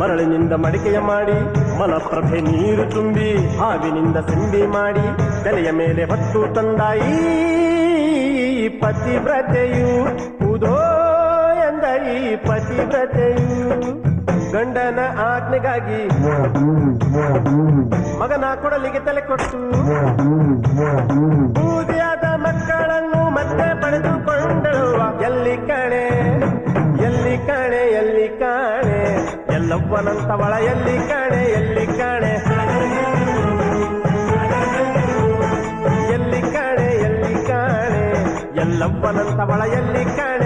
ಮರಳಿನಿಂದ ಮಡಿಕೆಯ ಮಾಡಿ ಮಲಪ್ರಭೆ ನೀರು ತುಂಬಿ ಹಾವಿನಿಂದ ಸಿಂಬಿ ಮಾಡಿ ತಲೆಯ ಮೇಲೆ ಹೊತ್ತು ತಂದಾಯಿ ಪತಿವ್ರತೆಯು ಉದೋ ಎಂದ ಈ ಪತಿವ್ರತೆಯು ಗಂಡನ ಆಜ್ಞೆಗಾಗಿ ಮಗನ ಕೊಡಲಿಗೆ ತಲೆ ಕೊಟ್ಟು ಬೂದಿಯಾದ ಮಕ್ಕಳನ್ನು ಮತ್ತೆ ಪಡೆದುಕೊಂಡಳು ಎಲ್ಲಿ ಕಾಣೆ ಎಲ್ಲಿ ಕಾಣೆ ಎಲ್ಲಿ ಕಾಣೆ ಎಲ್ಲವ್ವನಂತವಳ ಎಲ್ಲಿ ಕಾಣೆ ಎಲ್ಲಿ ಕಾಣೆ ಎಲ್ಲಿ ಕಾಣೆ ಎಲ್ಲಿ ಕಾಣೆ ಎಲ್ಲವ್ವನಂತವಳ ಎಲ್ಲಿ ಕಾಣೆ